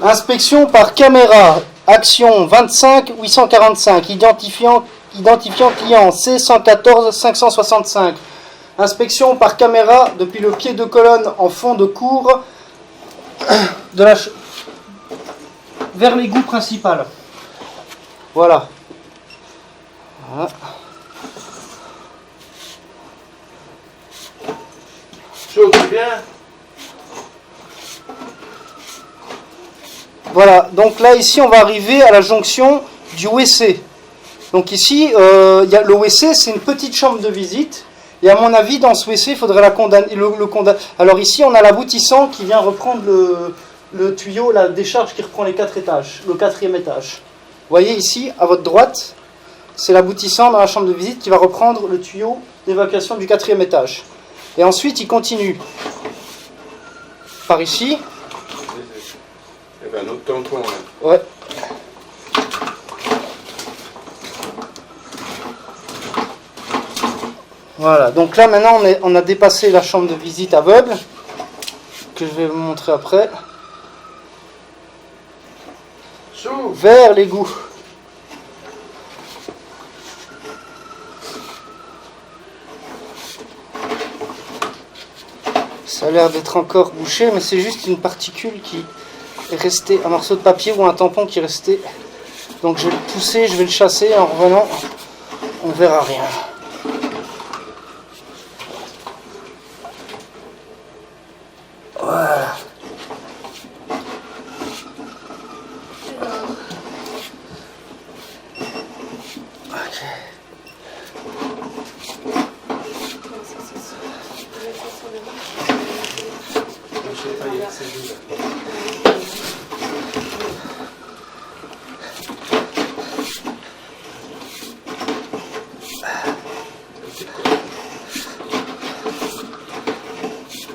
Inspection par caméra. Action 25 845. Identifiant client C114 565. Inspection par caméra depuis le pied de colonne en fond de cour vers l'égout principal. Voilà. Chaud, bien. Voilà, donc là ici on va arriver à la jonction du WC. Donc ici, y a le WC, c'est une petite chambre de visite. Et à mon avis, dans ce WC, il faudrait la condamner. Alors ici, on a l'aboutissant qui vient reprendre le tuyau, la décharge qui reprend les 4 étages, le 4e étage. Vous voyez ici, à votre droite, c'est l'aboutissant dans la chambre de visite qui va reprendre le tuyau d'évacuation du 4e étage. Et ensuite, il continue par ici. Il y avait un autre tampon là. Ouais. Voilà, donc là maintenant on a dépassé la chambre de visite aveugle, que je vais vous montrer après, vers l'égout. Ça a l'air d'être encore bouché, mais c'est juste une particule qui est restée, un morceau de papier ou un tampon qui est resté. Donc je vais le pousser, je vais le chasser, et en revenant, on ne verra rien. Voilà. Ok.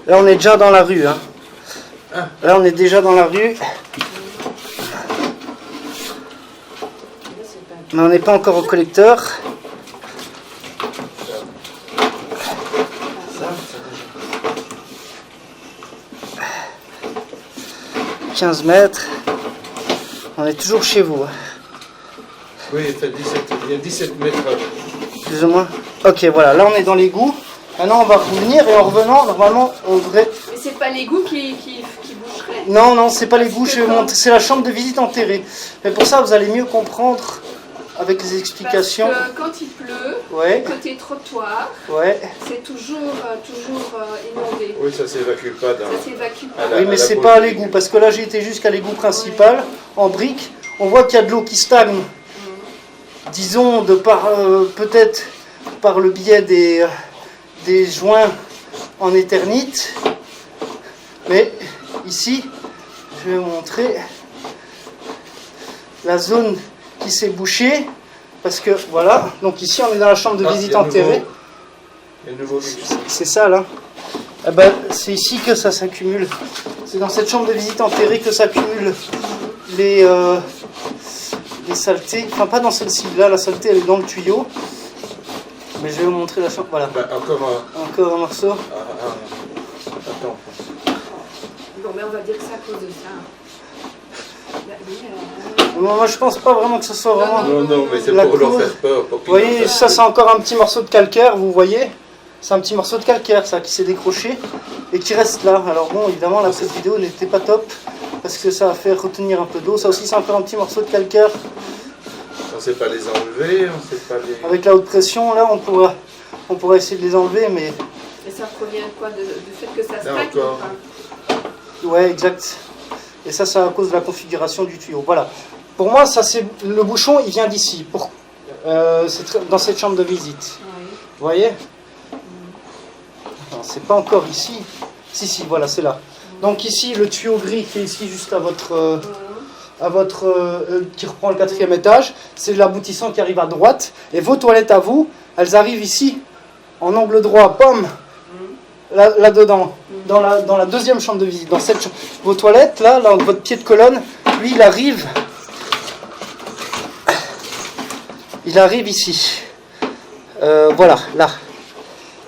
Là on est déjà dans la rue, hein. Là on est déjà dans la rue. Mais on n'est pas encore au collecteur. « 15 mètres. On est toujours chez vous. Oui, il y a 17 mètres. Plus ou moins. Ok, voilà, là on est dans l'égout. Maintenant on va revenir et en revenant, normalement on devrait... Mais c'est pas l'égout qui boucherait? Non, non, c'est pas l'égout, c'est la chambre de visite enterrée. Mais pour ça vous allez mieux comprendre avec les explications. Parce que quand il pleut, Ouais. côté trottoir, Ouais. c'est toujours inondé. Oui, ça s'évacue pas dans... Ça s'évacue pas. Oui, mais c'est pas à l'égout, parce que là j'ai été jusqu'à l'égout principal, en brique. On voit qu'il y a de l'eau qui stagne. Disons, peut-être par le biais des joints en éternite. Mais ici, je vais vous montrer la zone qui s'est bouchée. Parce que voilà, donc ici on est dans la chambre de visite enterrée. Il y a un nouveau C'est ça là. Eh ben, c'est ici que ça s'accumule. C'est dans cette chambre de visite enterrée que s'accumulent les saletés. Enfin, pas dans celle-ci. Là, la saleté elle est dans le tuyau. Mais je vais vous montrer la chambre. Voilà. Bah, Encore un morceau. Attends. Bon, mais on va dire que c'est à cause de ça. Moi, je pense pas vraiment que ce soit vraiment. Non, mais c'est la pour leur cause. faire peur. Vous voyez, ça c'est encore un petit morceau de calcaire, vous voyez. C'est un petit morceau de calcaire, ça, qui s'est décroché et qui reste là. Alors bon, évidemment, là, cette vidéo n'était pas top parce que ça a fait retenir un peu d'eau. Ça aussi, c'est encore un petit morceau de calcaire. On ne sait pas les enlever, on sait pas les... Avec la haute pression, là, on pourra essayer de les enlever, mais... Et ça provient de quoi? Du fait que ça stagne encore. Ouais, exact. Et ça, c'est à cause de la configuration du tuyau. Voilà. Pour moi, ça, c'est le bouchon, il vient d'ici, dans cette chambre de visite. Oui. Vous voyez? Non, c'est pas encore ici. Si, voilà, c'est là. Donc ici, le tuyau gris qui est ici, juste à votre... qui reprend le 4e étage, c'est l'aboutissant qui arrive à droite, et vos toilettes à vous, elles arrivent ici, en angle droit, pomme, là-dedans, dans la deuxième chambre de visite, dans cette chambre. Vos toilettes, là, votre pied de colonne, lui, il arrive ici. Voilà, là.